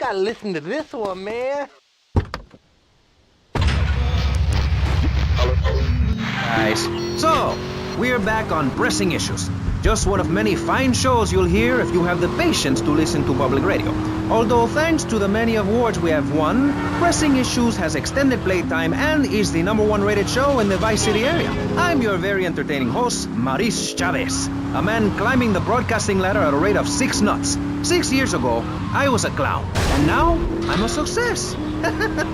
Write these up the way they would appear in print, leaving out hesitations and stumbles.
gotta listen to this one, man. Guys, so we're back on Pressing Issues. Just one of many fine shows you'll hear if you have the patience to listen to public radio. Although thanks to the many awards we have won, Pressing Issues has extended playtime and is the #1 rated show in the Vice City area. I'm your very entertaining host, Maurice Chavez, a man climbing the broadcasting ladder at a rate of 6 knots. 6 years ago, I was a clown, and now I'm a success.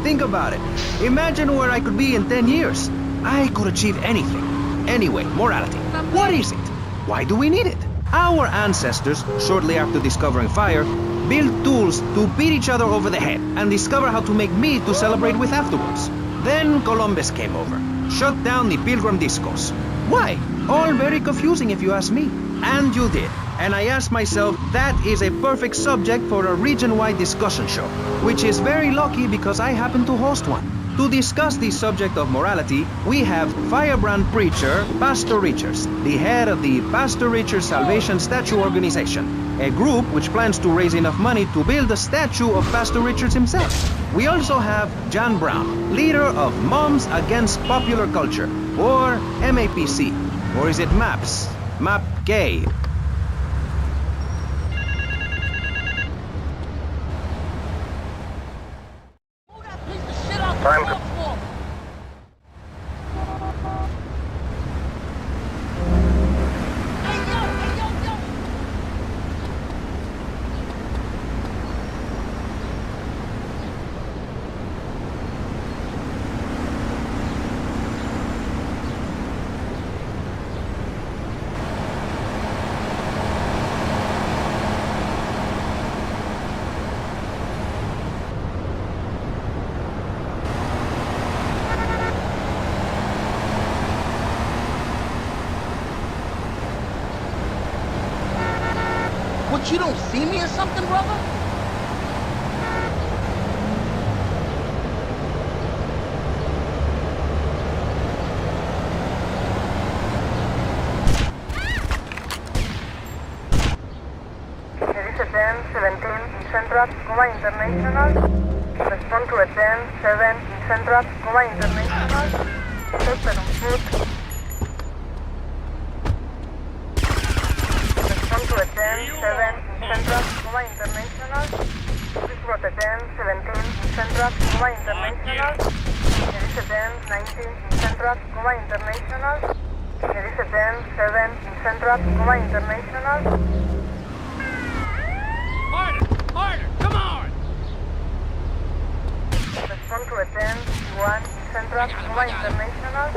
Think about it. Imagine where I could be in 10 years. I could achieve anything. Anyway, morality. What is it? Why do we need it? Our ancestors, shortly after discovering fire, built tools to beat each other over the head and discover how to make meat to celebrate with afterwards. Then Columbus came over, shut down the Pilgrim discos. Why? All very confusing if you ask me. And you did. And I asked myself, that is a perfect subject for a region-wide discussion show, which is very lucky because I happen to host one. To discuss the subject of morality, we have firebrand preacher Pastor Richards, the head of the Pastor Richards Salvation Statue Organization, a group which plans to raise enough money to build a statue of Pastor Richards himself. We also have John Brown, leader of Moms Against Popular Culture, or MAPC, or is it MAPS? MAP Gay. Time. What, you don't see me or something, brother? There is a 10-17 Central, Cuba International. Respond to a 10-7 Central, Cuba International. Open on foot. Respond to a 10-7 Central, Cuba International. Please got a 10-17 Central, Cuba International. There is a 10-19 Central, Cuba International. There is a 10-7 Central, Cuba International. Harder! Come on! Respond to a 10-1 Central, Cuba International.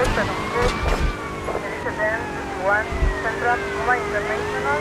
Open on foot. There is a 10-1 Central, Cuba International.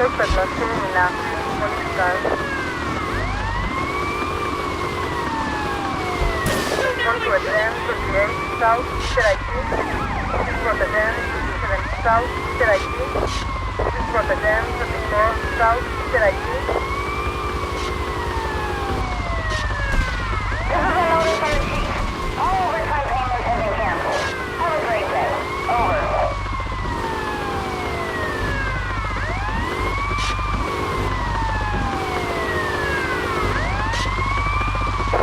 Open los Illuminati, police cars. Respond to a 10-28 South, CIT. This is for the 10-27 South, CIT. This is for the 10-34 South, CIT. This is a loading from the chief. All overtime payments have been canceled. Have a great day. Over.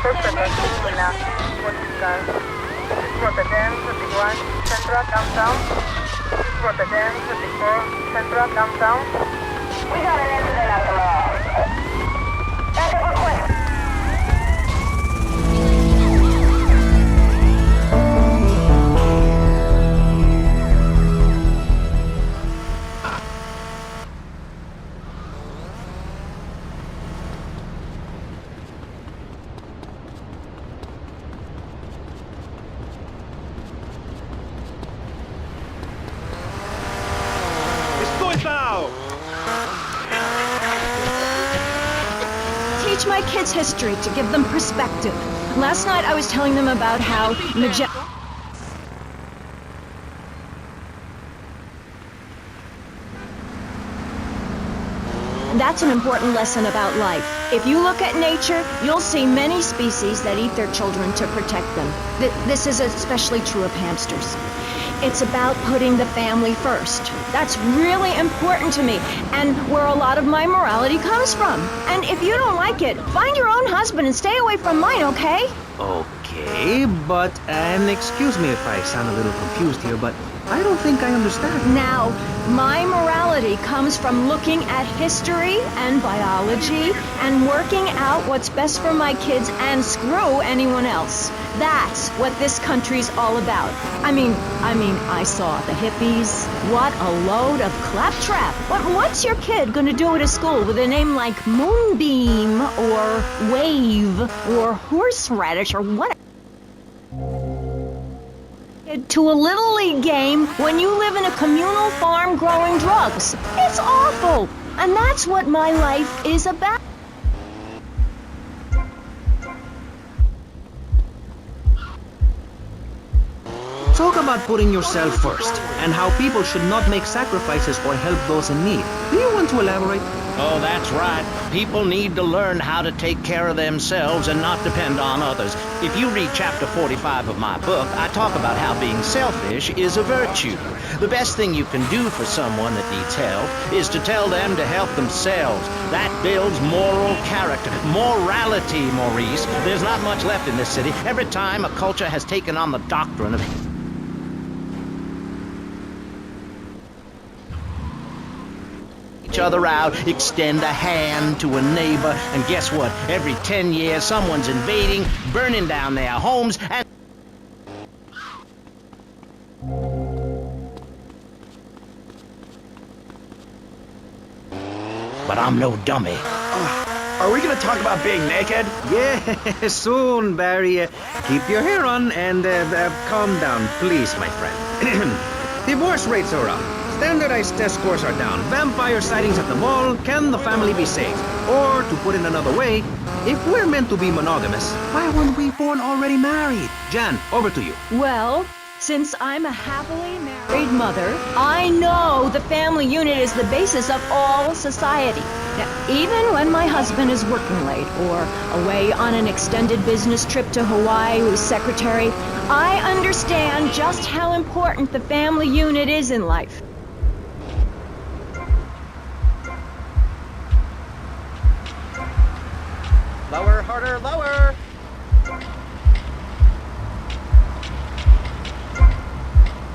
Open los Illuminati, police cars. This is for the 10-31 Central Downtown. This is for the 10-34 Central Downtown. We got an incident at the mall. Backup request. now! Teach my kids history to give them perspective. Last night I was telling them about how That's an important lesson about life. If you look at nature, you'll see many species that eat their children to protect them. This is especially true of hamsters. It's about putting the family first. That's really important to me, and where a lot of my morality comes from. And if you don't like it, find your own husband and stay away from mine, okay? Okay, but, and excuse me if I sound a little confused here, but I don't think I understand. Now, my morality comes from looking at history and biology and working out what's best for my kids and screw anyone else. That's what this country's all about. I mean, I saw the hippies. What a load of claptrap. What's your kid gonna do at a school with a name like Moonbeam or Wave or Horseradish or what? To a Little League game when you live in a communal farm growing drugs. It's awful. And that's what my life is about. Talk about putting yourself first, and how people should not make sacrifices or help those in need. Do you want to elaborate? Oh, that's right. People need to learn how to take care of themselves and not depend on others. If you read chapter 45 of my book, I talk about how being selfish is a virtue. The best thing you can do for someone that needs help is to tell them to help themselves. That builds moral character. Morality, Maurice. There's not much left in this city. Every time a culture has taken on the doctrine of each other out, extend a hand to a neighbor, and guess what? Every 10 years, someone's invading, burning down their homes, and... But I'm no dummy. Are we gonna talk about being naked? Yeah, soon, Barry. Keep your hair on and calm down, please, my friend. Divorce rates are up. Standardized test scores are down. Vampire sightings at the mall. Can the family be saved? Or, to put it another way, if we're meant to be monogamous, why weren't we born already married? Jan, over to you. Well, since I'm a happily married mother, I know the family unit is the basis of all society. Now, even when my husband is working late or away on an extended business trip to Hawaii with secretary, I understand just how important the family unit is in life. Lower, harder, lower!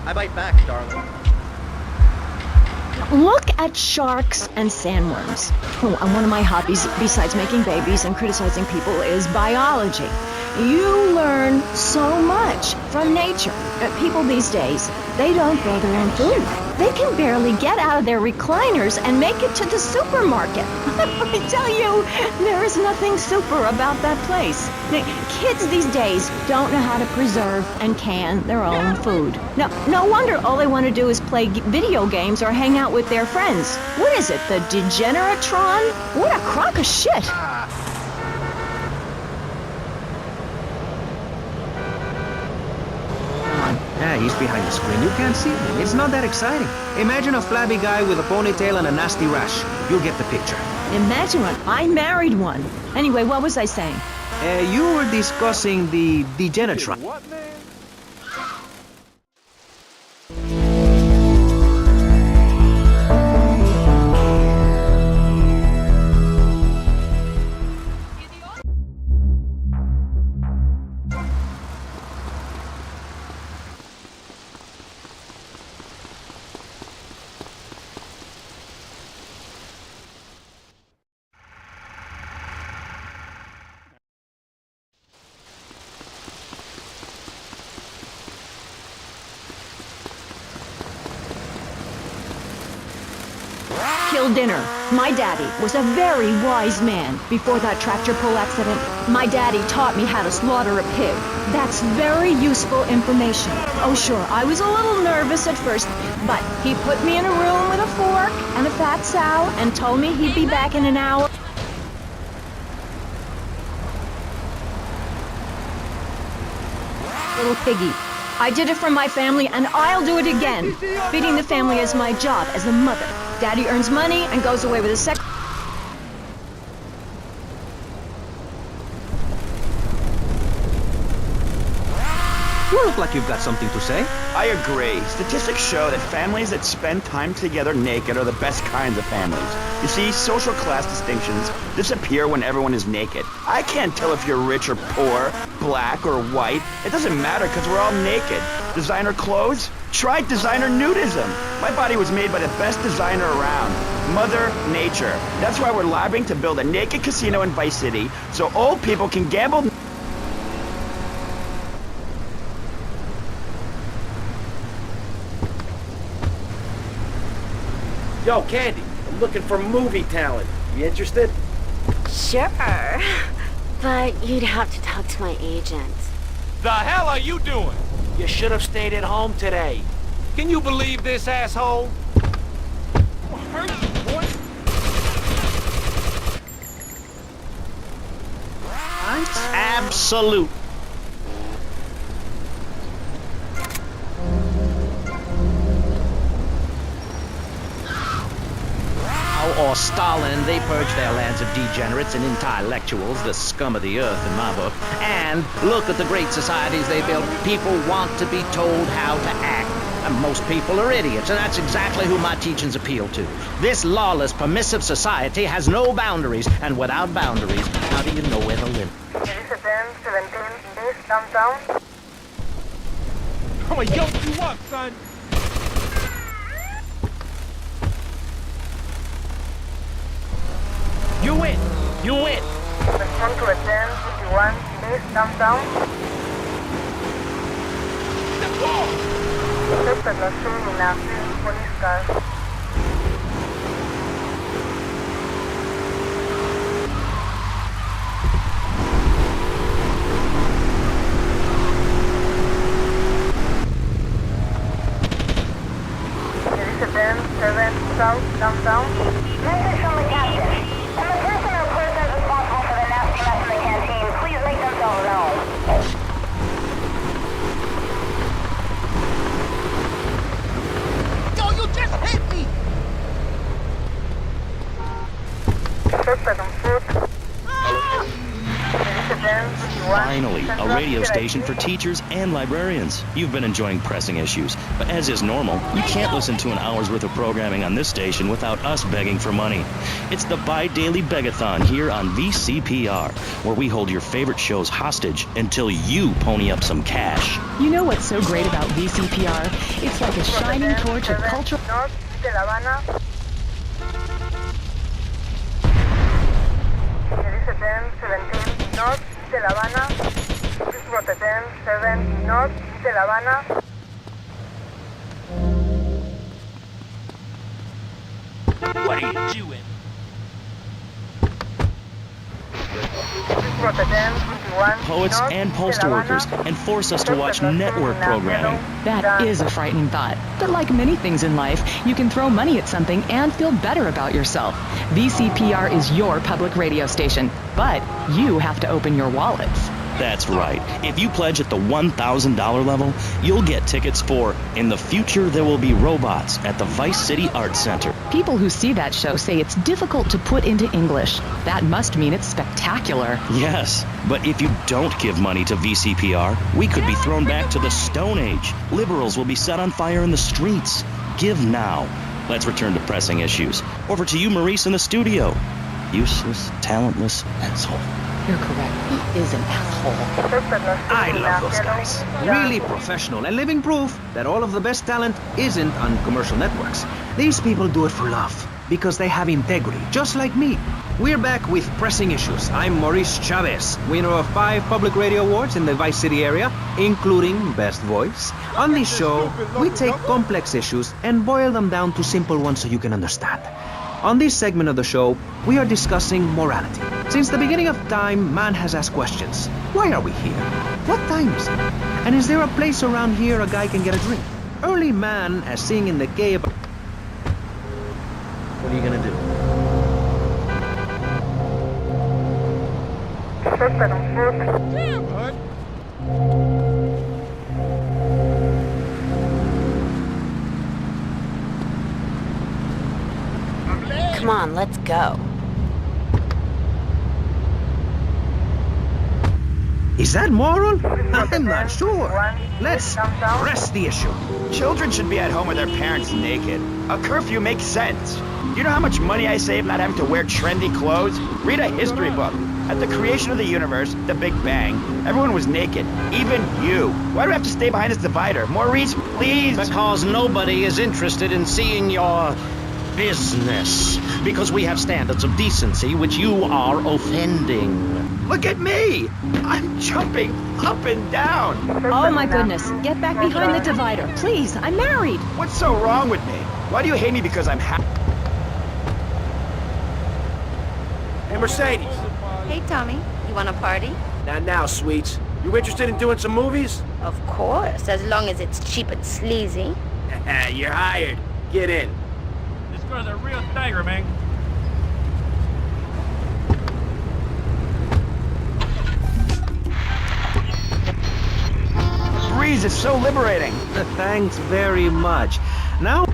I bite back, darling. Look at sharks and sandworms. Oh, and one of my hobbies, besides making babies and criticizing people, is biology. You learn so much from nature. People these days, they don't grow their own food. They can barely get out of their recliners and make it to the supermarket. I tell you, there is nothing super about that place. Kids these days don't know how to preserve and can their own food. No wonder all they want to do is play video games or hang out with their friends. What is it, the Degeneratron? What a crock of shit! Yeah, he's behind the screen. You can't see him. It's not that exciting. Imagine a flabby guy with a ponytail and a nasty rash. You'll get the picture. Imagine one. I married one. Anyway, what was I saying? You were discussing the Degenetron. What, man? Kill dinner. My daddy was a very wise man. Before that tractor pull accident, my daddy taught me how to slaughter a pig. That's very useful information. Oh sure, I was a little nervous at first, but he put me in a room with a fork and a fat sow and told me he'd be back in an hour. Little piggy. I did it for my family, and I'll do it again. Feeding the family is my job as a mother. Daddy earns money and goes away with a sec... You look like you've got something to say. I agree. Statistics show that families that spend time together naked are the best kinds of families. You see, social class distinctions disappear when everyone is naked. I can't tell if you're rich or poor, black or white. It doesn't matter because we're all naked. Designer clothes? Try designer nudism. My body was made by the best designer around, Mother Nature. That's why we're lobbying to build a naked casino in Vice City so old people can gamble. Yo, Candy, I'm looking for movie talent. You interested? Sure. But you'd have to talk to my agent. The hell are you doing? You should have stayed at home today. Can you believe this asshole? Absolute. Or Stalin, they purged their lands of degenerates and intellectuals, the scum of the earth in my book. And look at the great societies they built. People want to be told how to act. And most people are idiots, and that's exactly who my teachings appeal to. This lawless, permissive society has no boundaries, and without boundaries, how do you know where to live? Elisa 10, 17, East, downtown. I'm gonna yoke you up, son. You win! You win! Respond to a 10, 51, East, downtown. Stop la in a police car. Elisa 10, 7, south, downtown. Message from the captain. And the person or persons responsible for the nasty mess in the canteen, please make themselves known. Yo, you just hit me! Stop on foot. Elisa 10, 51. Finally, a radio station for teachers and librarians. You've been enjoying Pressing Issues, but as is normal, you can't listen to an hour's worth of programming on this station without us begging for money. It's the bi-daily begathon here on VCPR, where we hold your favorite shows hostage until you pony up some cash. You know what's so great about VCPR? It's like a shining torch of cultural... North de La Habana. Elisa 10, 17, North de La Habana. This is 10, 7, North de La Habana. What are you doing? Poets and postal workers, and force us to watch network programming. That is a frightening thought. But like many things in life, you can throw money at something and feel better about yourself. VCPR is your public radio station, but you have to open your wallets. That's right. If you pledge at the $1,000 level, you'll get tickets for In the Future There Will Be Robots at the Vice City Arts Center. People who see that show say it's difficult to put into English. That must mean it's spectacular. Yes, but if you don't give money to VCPR, we could be thrown back to the Stone Age. Liberals will be set on fire in the streets. Give now. Let's return to Pressing Issues. Over to you, Maurice, in the studio. Useless, talentless asshole. You're correct. He is an asshole. I love those guys. Really professional and living proof that all of the best talent isn't on commercial networks. These people do it for love, because they have integrity, just like me. We're back with Pressing Issues. I'm Maurice Chavez, winner of 5 public radio awards in the Vice City area, including Best Voice. On this show, we take complex issues and boil them down to simple ones so you can understand. On this segment of the show, we are discussing morality. Since the beginning of time, man has asked questions. Why are we here? What time is it? And is there a place around here a guy can get a drink? Early man, as seen in the cave... What are you gonna do? Suspect on foot. Yeah, bud. Come on, let's go. Is that moral? I'm not sure. Let's press the issue. Children should be at home with their parents naked. A curfew makes sense. You know how much money I save not having to wear trendy clothes? Read a history book. At the creation of the universe, the Big Bang, everyone was naked. Even you. Why do we have to stay behind this divider? Maurice, please! Because nobody is interested in seeing your business. Because we have standards of decency which you are offending. Look at me! I'm jumping up and down. Oh my goodness. Get back behind the divider. Please, I'm married. What's so wrong with me? Why do you hate me because I'm Hey, Mercedes. Hey, Tommy. You want a party? Not now, sweets. You interested in doing some movies? Of course, as long as it's cheap and sleazy. You're hired. Get in. This girl's a real tiger, man. breeze is so liberating. Thanks very much. Now...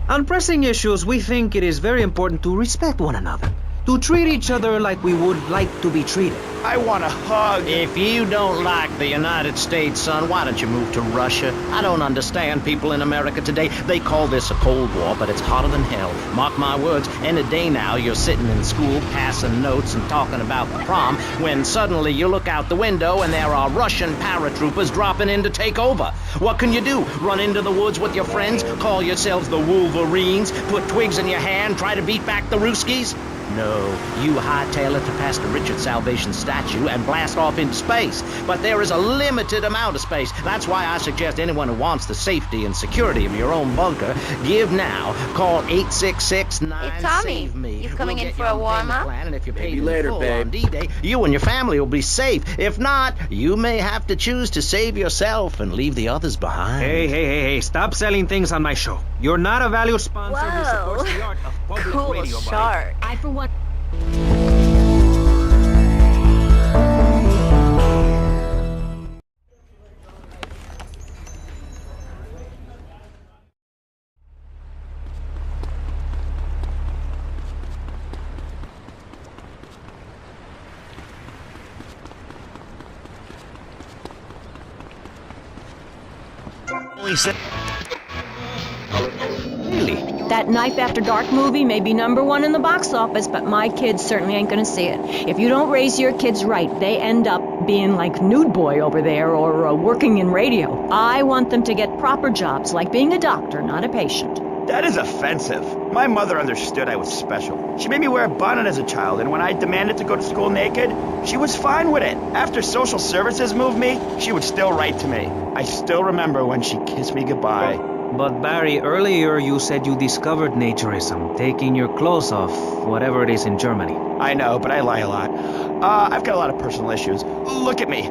On pressing issues, we think it is very important to respect one another, to treat each other like we would like to be treated. I want a hug. If you don't like the United States, son, why don't you move to Russia? I don't understand people in America today. They call this a Cold War, but it's hotter than hell. Mark my words, any day now you're sitting in school passing notes and talking about the prom, when suddenly you look out the window and there are Russian paratroopers dropping in to take over. What can you do? Run into the woods with your friends? Call yourselves the Wolverines? Put twigs in your hair and try to beat back the Ruskies? No, you hightail it to Pastor Richard's Salvation statue and blast off into space. But there is a limited amount of space. That's why I suggest anyone who wants the safety and security of your own bunker, give now. Call 866-9-SAVE-ME. You coming in for a warm-up? And if you're paid Maybe later, full babe. on D-Day, you and your family will be safe. If not, you may have to choose to save yourself and leave the others behind. Hey, stop selling things on my show. You're not a valued sponsor who supports the art of public Cool radio. shark. I, for one... That Knife After Dark movie may be #1 in the box office, but my kids certainly ain't gonna see it. If you don't raise your kids right, they end up being like Nude Boy over there or working in radio. I want them to get proper jobs, like being a doctor, not a patient. That is offensive. My mother understood I was special. She made me wear a bonnet as a child, and when I demanded to go to school naked, she was fine with it. After social services moved me, she would still write to me. I still remember when she kissed me goodbye. But Barry, earlier you said you discovered naturism, taking your clothes off, whatever it is in Germany. I know, but I lie a lot. I've got a lot of personal issues. Look at me.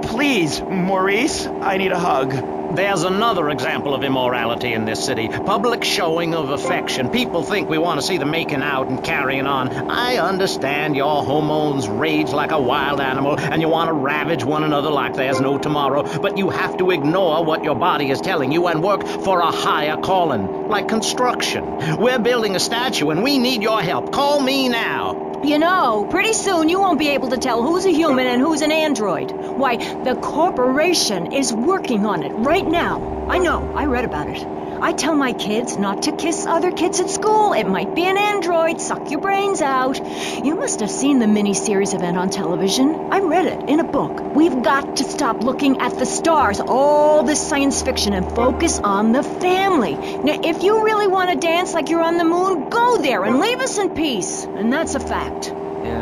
Please, Maurice, I need a hug. There's another example of immorality in this city. Public showing of affection. People think we want to see them making out and carrying on. I understand your hormones rage like a wild animal and you want to ravage one another like there's no tomorrow, but you have to ignore what your body is telling you and work for a higher calling, like construction. We're building a statue and we need your help. Call me now. You know, pretty soon you won't be able to tell who's a human and who's an android. Why, the corporation is working on it right now. I know, I read about it. I tell my kids not to kiss other kids at school. It might be an android, suck your brains out. You must have seen the mini-series event on television. I read it in a book. We've got to stop looking at the stars, all this science fiction, and focus on the family. Now, if you really want to dance like you're on the moon, go there and leave us in peace. And that's a fact.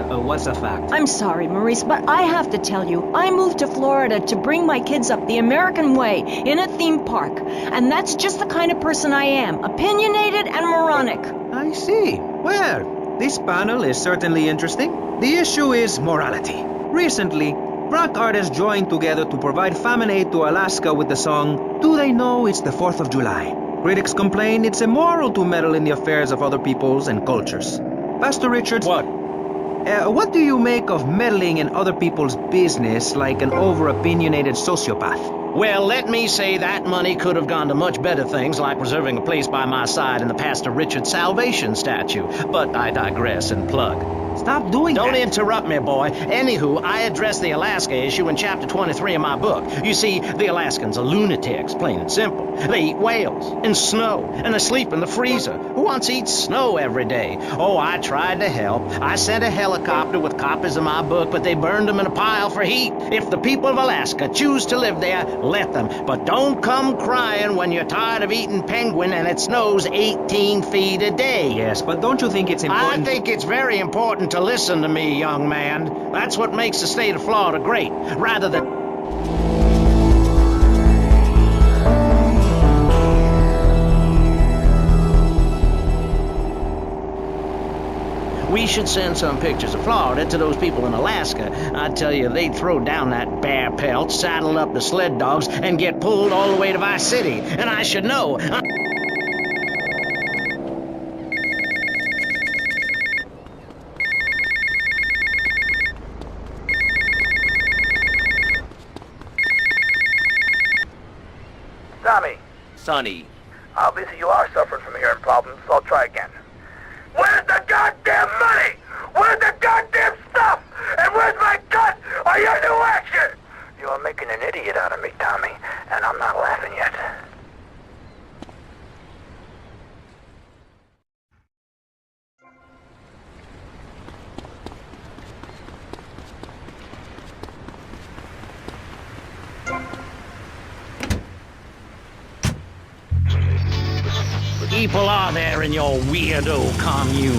What's a fact? I'm sorry, Maurice, but I have to tell you, I moved to Florida to bring my kids up the American way in a theme park. And that's just the kind of person I am, opinionated and moronic. I see. Well, this panel is certainly interesting. The issue is morality. Recently, Rock artists joined together to provide famine aid to Alaska with the song, Do They Know It's the 4th of July? Critics complain it's immoral to meddle in the affairs of other peoples and cultures. Pastor Richards... What? What do you make of meddling in other people's business like an over-opinionated sociopath? Well, let me say that money could have gone to much better things, like reserving a place by my side in the Pastor Richard Salvation statue. But I digress and plug. Stop doing that. Don't interrupt me, boy. Anywho, I addressed the Alaska issue in chapter 23 of my book. You see, the Alaskans are lunatics, plain and simple. They eat whales and snow, and they sleep in the freezer. Who wants to eat snow every day? Oh, I tried to help. I sent a helicopter with copies of my book, but they burned them in a pile for heat. If the people of Alaska choose to live there, let them. But don't come crying when you're tired of eating penguin and it snows 18 feet a day. Yes, but don't you think it's important... I think it's very important to listen to me, young man. That's what makes the state of Florida great, rather than... We should send some pictures of Florida to those people in Alaska. I tell you, they'd throw down that bear pelt, saddle up the sled dogs, and get pulled all the way to Vice City. And I should know. Tommy. Sonny. Obviously you are suffering from hearing problems, so I'll try again. Where's the goddamn money? Where's the goddamn stuff? And where's my cut? Are you new action? You are making an idiot out of me, Tommy, and I'm not laughing yet. People are there in your weirdo commune?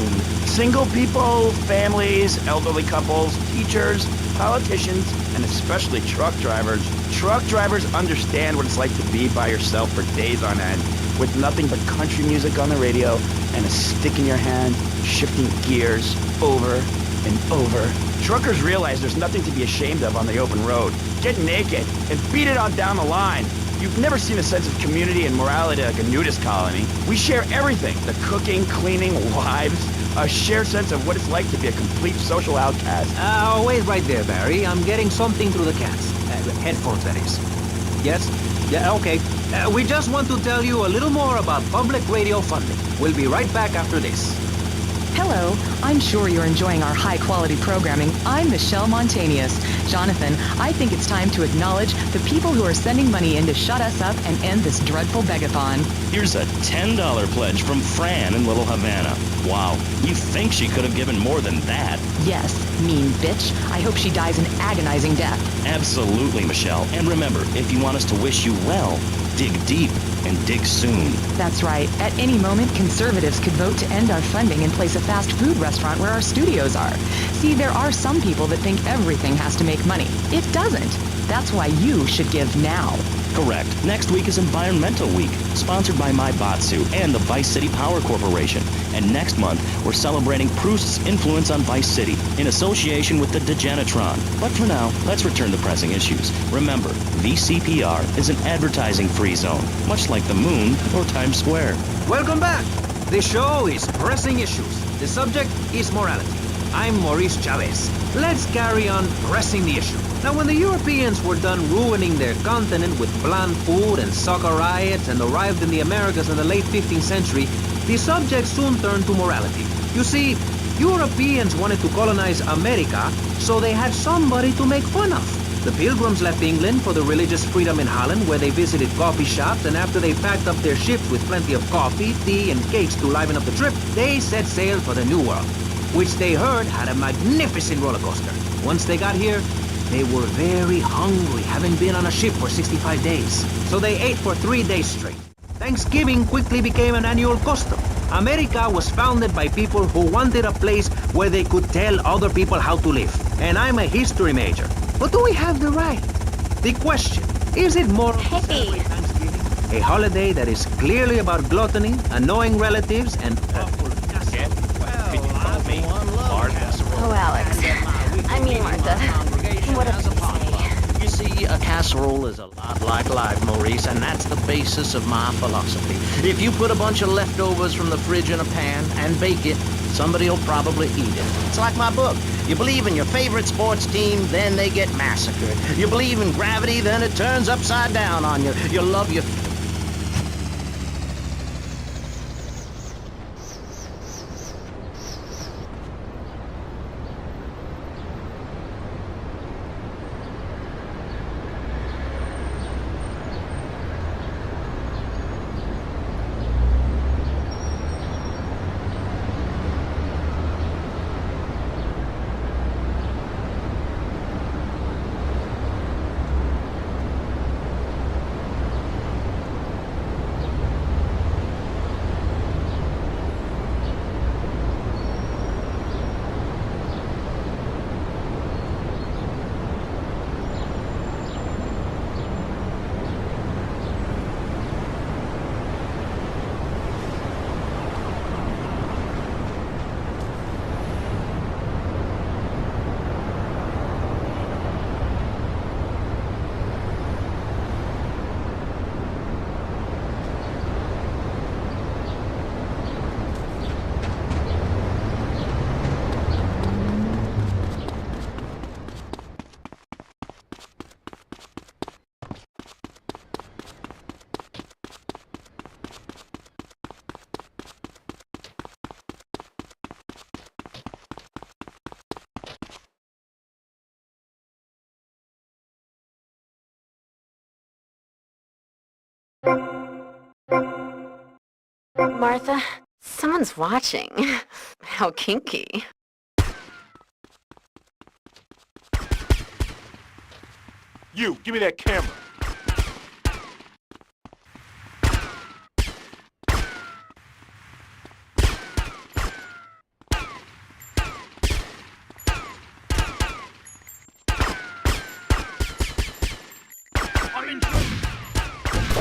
Single people, families, elderly couples, teachers, politicians, and especially truck drivers. Truck drivers understand what it's like to be by yourself for days on end, with nothing but country music on the radio and a stick in your hand, shifting gears over and over. Truckers realize there's nothing to be ashamed of on the open road. Get naked and beat it on down the line. You've never seen a sense of community and morality like a nudist colony. We share everything. The cooking, cleaning, wives. A shared sense of what it's like to be a complete social outcast. Wait right there, Barry. I'm getting something through the cats. Headphones, that is. Yes? Yeah, okay. We just want to tell you a little more about public radio funding. We'll be right back after this. Hello, I'm sure you're enjoying our high-quality programming. I'm Michelle Montanius. Jonathan, I think it's time to acknowledge the people who are sending money in to shut us up and end this dreadful begathon. Here's a $10 pledge from Fran in Little Havana. Wow, you think she could have given more than that? Yes, mean bitch. I hope she dies an agonizing death. Absolutely, Michelle. And remember, if you want us to wish you well, dig deep and dig soon. That's right. At any moment, conservatives could vote to end our funding and place a fast food restaurant where our studios are. See, there are some people that think everything has to make money. It doesn't. That's why you should give now. Correct. Next week is Environmental Week, sponsored by My Batsu and the Vice City Power Corporation. And next month, we're celebrating Proust's influence on Vice City in association with the Degenitron. But for now, let's return to pressing issues. Remember, VCPR is an advertising-free zone, much like the moon or Times Square. Welcome back. The show is Pressing Issues. The subject is morality. I'm Maurice Chavez. Let's carry on pressing the issue. Now, when the Europeans were done ruining their continent with bland food and soccer riots and arrived in the Americas in the late 15th century, the subject soon turned to morality. You see, Europeans wanted to colonize America, so they had somebody to make fun of. The Pilgrims left England for the religious freedom in Holland, where they visited coffee shops, and after they packed up their ships with plenty of coffee, tea, and cakes to liven up the trip, they set sail for the New World, which they heard had a magnificent roller coaster. Once they got here, they were very hungry, having been on a ship for 65 days. So they ate for 3 days straight. Thanksgiving quickly became an annual custom. America was founded by people who wanted a place where they could tell other people how to live. And I'm a history major. But do we have the right? The question, is it moral to celebrate Thanksgiving? A holiday that is clearly about gluttony, annoying relatives, and... Oh, Alex. I mean, Martha. What a casserole is a lot like life, Maurice, and that's the basis of my philosophy. If you put a bunch of leftovers from the fridge in a pan and bake it, somebody will probably eat it. It's like my book. You believe in your favorite sports team, then they get massacred. You believe in gravity, then it turns upside down on you. You love your... Martha, someone's watching. How kinky. You, give me that camera.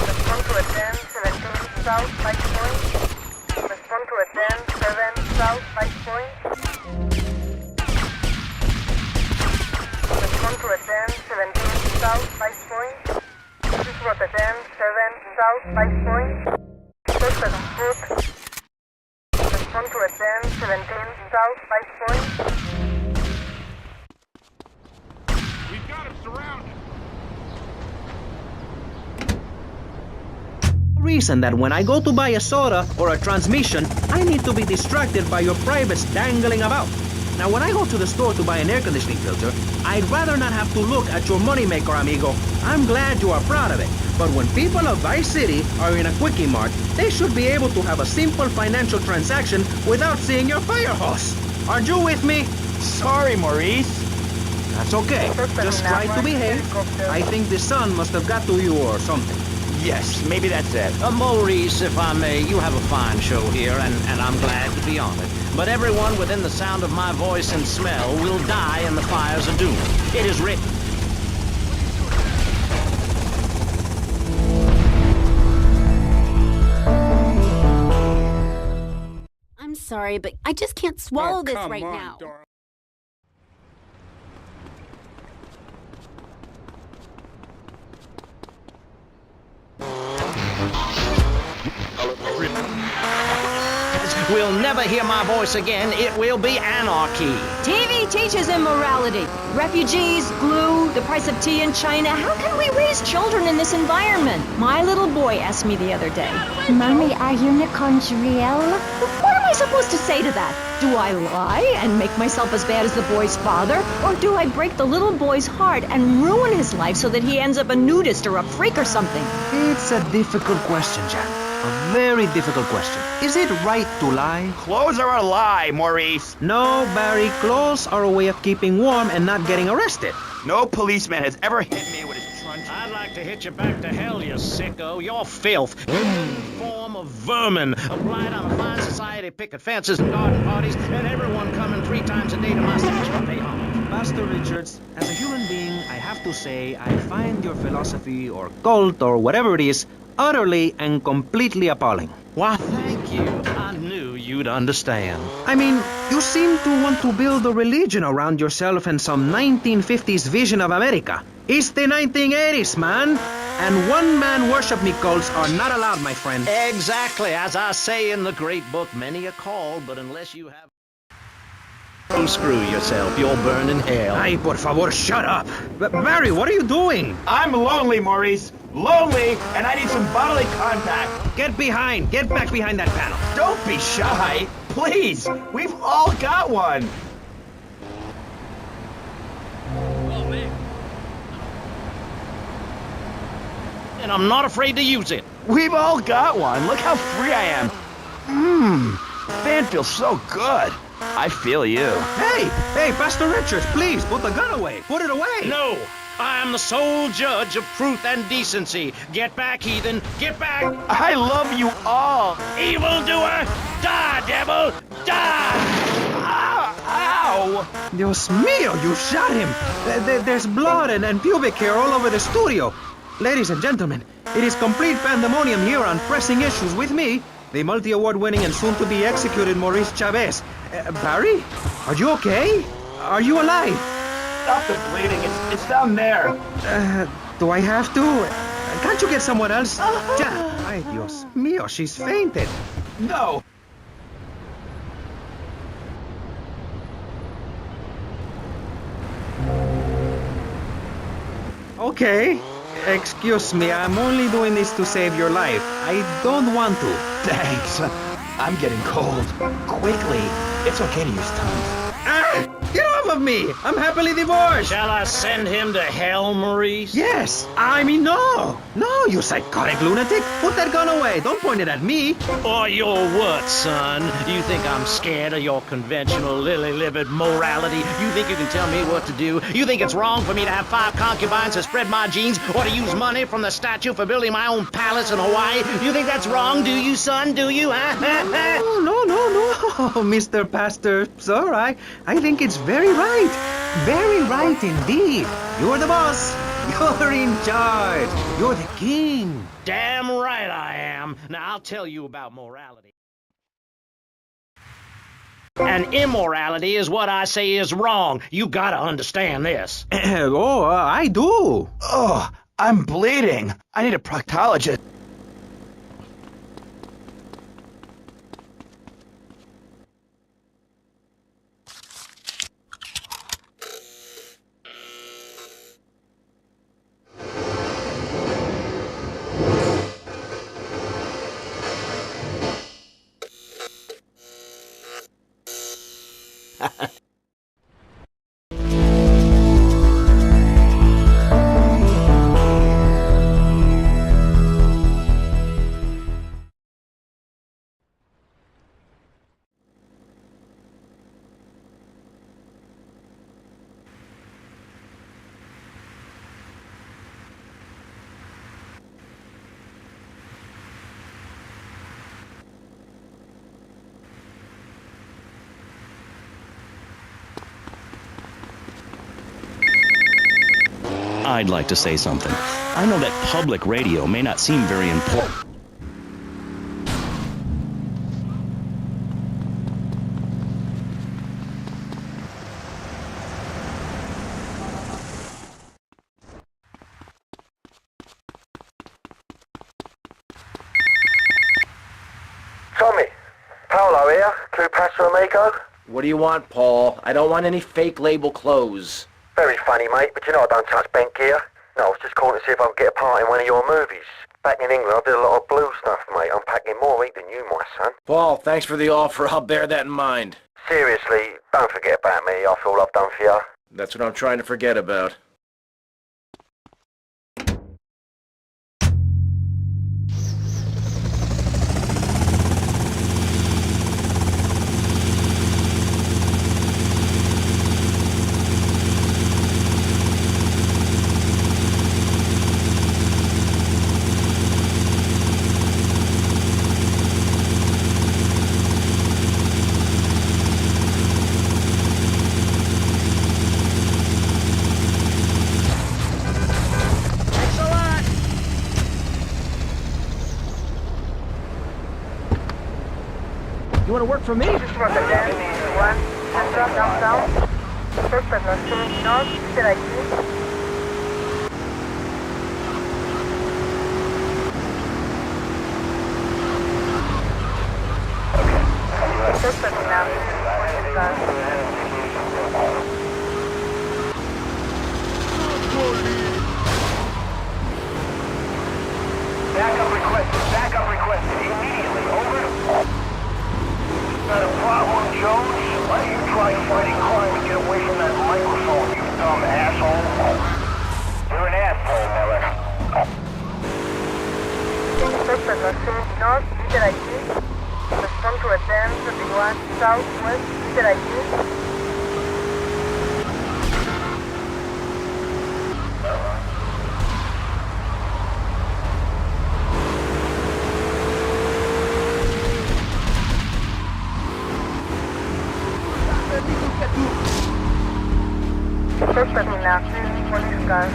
Respond to a 10, 17 south, 5 point. Respond to a 10, 7 south, 5 point. Respond to a 10, 17 south, 5 point. This is what a 10, 7 south, 5 point. First on foot. Respond to a 10, 17 south, 5 point. We've got him surrounded. Reason that when I go to buy a soda or a transmission, I need to be distracted by your privates dangling about. Now, when I go to the store to buy an air conditioning filter, I'd rather not have to look at your moneymaker, amigo. I'm glad you are proud of it. But when people of Vice City are in a Quickie Mart, they should be able to have a simple financial transaction without seeing your fire hose. Are you with me? Sorry, Maurice. That's okay. Just try to behave. I think the sun must have got to you or something. Yes, maybe that's it. Maurice, if I may, you have a fine show here, and I'm glad to be on it. But everyone within the sound of my voice and smell will die in the fires of doom. It is written. I'm sorry, but I just can't swallow this right now. Will never hear my voice again. It will be anarchy. TV teaches immorality. Refugees, glue, the price of tea in China. How can we raise children in this environment? My little boy asked me the other day, Mommy, are unicorns real? What am I supposed to say to that? Do I lie and make myself as bad as the boy's father? Or do I break the little boy's heart and ruin his life so that he ends up a nudist or a freak or something? It's a difficult question, Jan. A very difficult question. Is it right to lie? Clothes are a lie, Maurice. No, Barry. Clothes are a way of keeping warm and not getting arrested. No policeman has ever hit me with his truncheon. I'd like to hit you back to hell, you sicko. You're filth. Form of vermin. A blight on a fine society, picket fences and garden parties, and everyone coming 3 times a day to my station to pay homage. Pastor Richards, as a human being, I have to say I find your philosophy or cult or whatever it is utterly and completely appalling. Why, thank you. I knew you you'd understand. I mean, you seem to want to build a religion around yourself and some 1950s vision of America. It's the 1980s, man. And one-man worship me cults are not allowed, my friend. Exactly. As I say in the great book, many are called, but unless you have... Don't screw yourself. You'll burn in hell. Ay, por favor, shut up. Barry, what are you doing? I'm lonely, Maurice. Lonely, and I need some bodily contact. Get back behind that panel. Don't be shy. Please. We've all got one. Oh, man. And I'm not afraid to use it. We've all got one. Look how free I am. Man feels so good. I feel you. Hey, Pastor Richards, please, put the gun away. Put it away. No, I am the sole judge of truth and decency. Get back, heathen. Get back. I love you all. Evildoer, die, devil, die. Ow! Dios mío, you shot him. There's blood and pubic hair all over the studio. Ladies and gentlemen, it is complete pandemonium here on Pressing Issues with me, the multi-award-winning and soon-to-be executed Maurice Chavez. Barry? Are you okay? Are you alive? Stop the bleeding. It's down there. Do I have to? Can't you get someone else? Ay, Dios mío, she's fainted. No. Okay. Excuse me, I'm only doing this to save your life. I don't want to. Thanks. I'm getting cold. Quickly. It's okay to use tongues. Get off of me! I'm happily divorced! Shall I send him to hell, Maurice? Yes! I mean, no! No, you psychotic lunatic! Put that gun away! Don't point it at me! Or your what, son? You think I'm scared of your conventional lily-livered morality? You think you can tell me what to do? You think it's wrong for me to have 5 concubines to spread my genes or to use money from the statue for building my own palace in Hawaii? You think that's wrong, do you, son? Do you, huh? No, Mr. Pastor, sir, I think it's very right. Very right indeed. You're the boss. You're in charge. You're the king. Damn right I am. Now, I'll tell you about morality. And immorality is what I say is wrong. You gotta understand this. I do. Oh, I'm bleeding. I need a proctologist. I'd like to say something. I know that public radio may not seem very important. Tommy, Paolo here, Clue Paso Amigo. What do you want, Paul? I don't want any fake label clothes. Very funny, mate, but you know I don't touch bent gear. No, I was just calling to see if I could get a part in one of your movies. Back in England, I did a lot of blue stuff, mate. I'm packing more ink than you, my son. Paul, thanks for the offer. I'll bear that in mind. Seriously, don't forget about me after all I've done for you. That's what I'm trying to forget about. You want to work for me? This was the 10-1 Central downtown. Suspect on 2 North, Peter ID. Suspect now, police car. Backup requested immediately, over. Got a problem, Jones? Why don't you try fighting crime and get away from that microphone, you dumb asshole? You're an asshole, Miller. Suspect on 2 North, Peter ID. Respond to a 10-21 Southwest, Peter ID. Suspect in active, police car.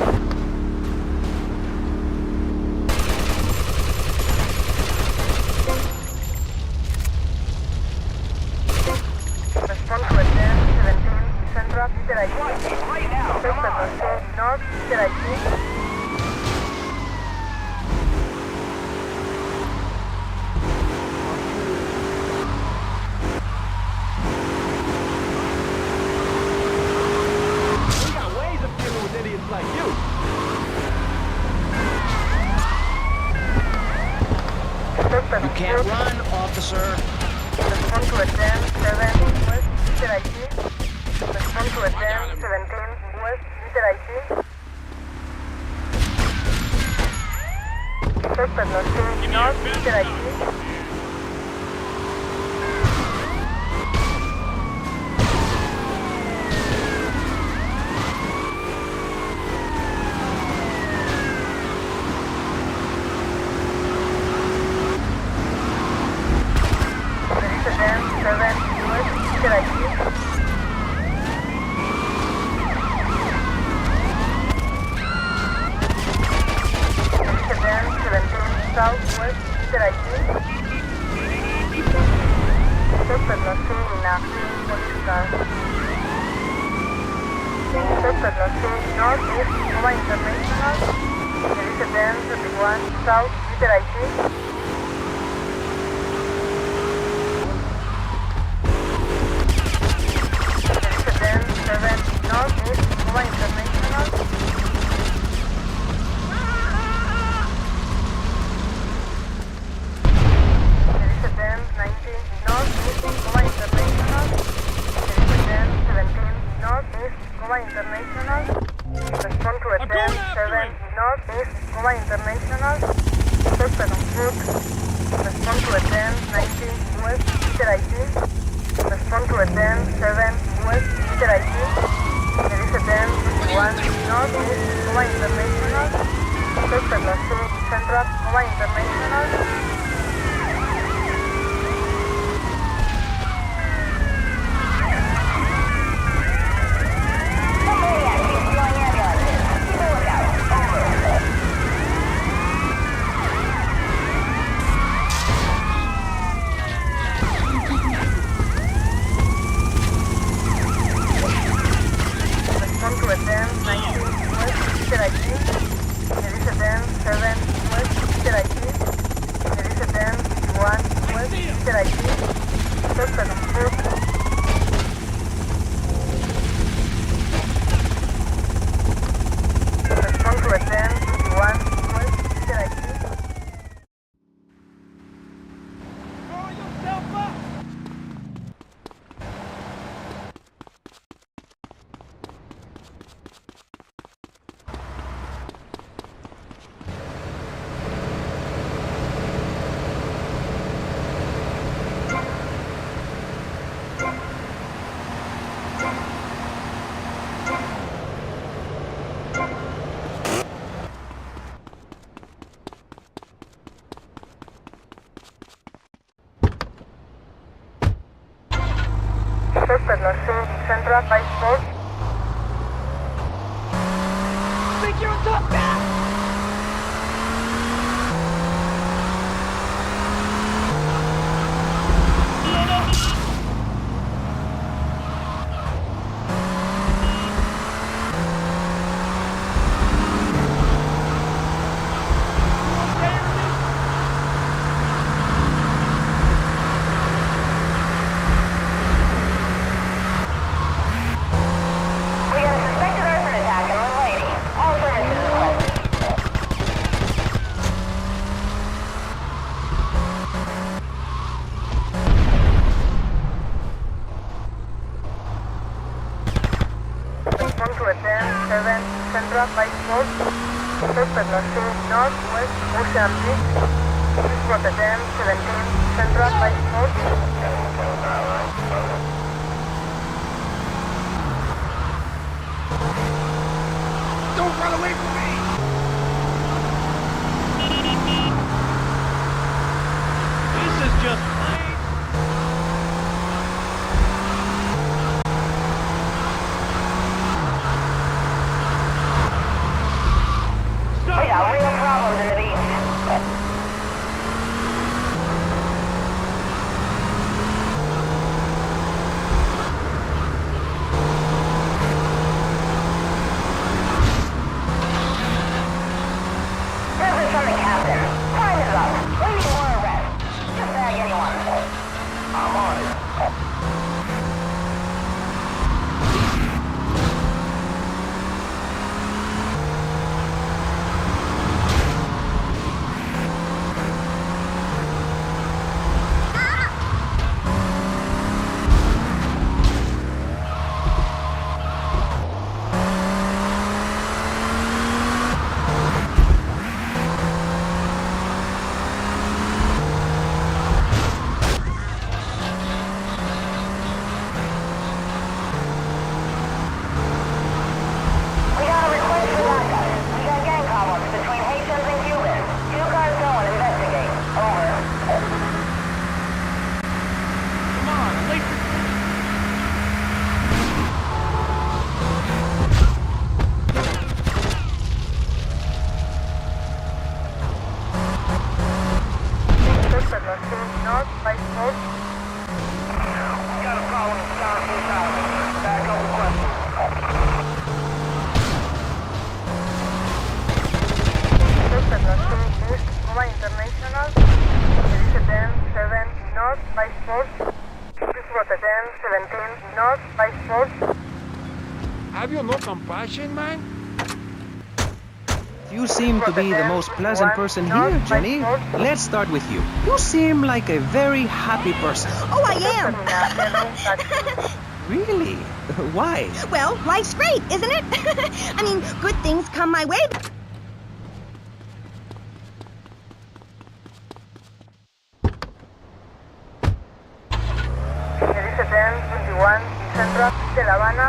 Respond to a 10-17 Central, Peter ID. Suspect on 2 North, Peter ID. Like you. You can't run, officer. Respond to a 10-7 West, Peter ID. Respond to a 10-17 West, Peter ID. Suspect on 2 North, Peter ID. Southwest, Peter ID. Suspect lost in active, police car. Suspect lost in Northeast, Nova International. There is a 10-31 South, Peter ID. There is a 10-7 Northeast, Nova International. International. Respond to a 10-7 Northeast, Nova International. Suspect on foot. Respond to a 10-19 West, Peter ID. Respond to a 10-7 West, Peter ID. There is a 10-1 Northeast, Nova International. Suspect on 2 Central, Nova International. There is a 10-7 West, Peter ID. There Northwest Ocean Beach. Please Rotterdam 17 Central by Sport. Don't run away from me! This is just plain. We got real problems in the beach. Message from the captain. Time is up. We need more arrests. Just bag anyone. I'm on it. We got a request for backup. We got gang problems between Haitians and Cubans. 2 cars going, investigate. Over. Come on, I'm late for North by Sport. We got a problem with Southeast Island. Back up the question. East Cuba International. Rotterdam 7 North by Sport. Please Rotterdam 17 North by Sport. Have you no compassion, man? You seem to be the most pleasant person here, Jenny. Let's start with you. You seem like a very happy person. Oh, I am. Really? Why? Well, life's great, isn't it? I mean, good things come my way. Rotterdam 21 Central de La Habana.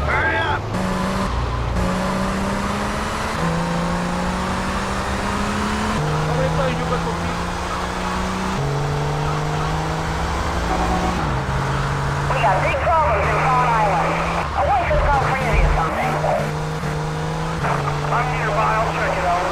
Hurry up! How many times you got to beat? We got big problems in Palm Island. A wife has gone crazy or something. I'm nearby. I'll check it out.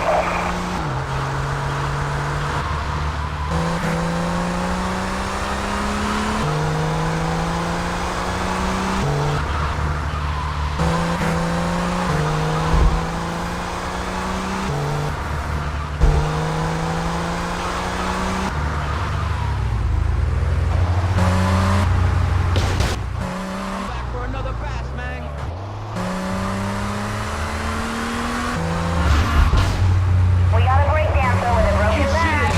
Come back for another pass, man. We got a breakdancer with a broken back.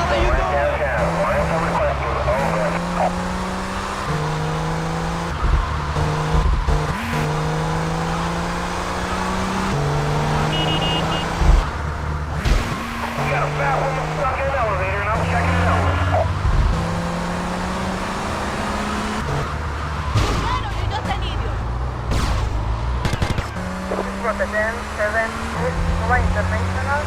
Somewhere in downtown. More info. Over. We got a fat woman stuck in an elevator, and I'm checking it out. Rotterdam 7 East Cuba International.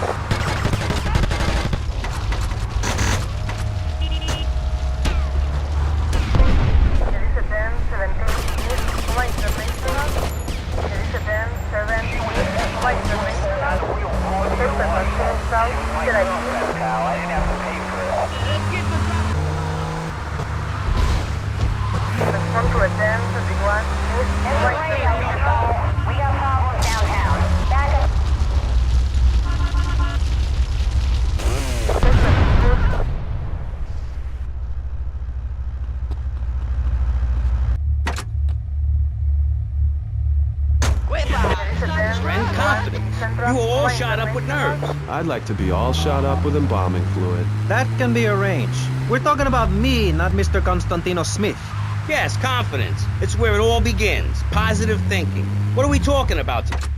Rotterdam 17 East Cuba International. Rotterdam 7 East Cuba International. South Drive. I didn't have to pay for it. Respond to Rotterdam 21 East This Cuba is radio. International. We got problems downtown. Back up. and confident. You were all shot up with nerves. I'd like to be all shot up with embalming fluid. That can be arranged. We're talking about me, not Mr. Constantino Smith. Yes, confidence. It's where it all begins. Positive thinking. What are we talking about today?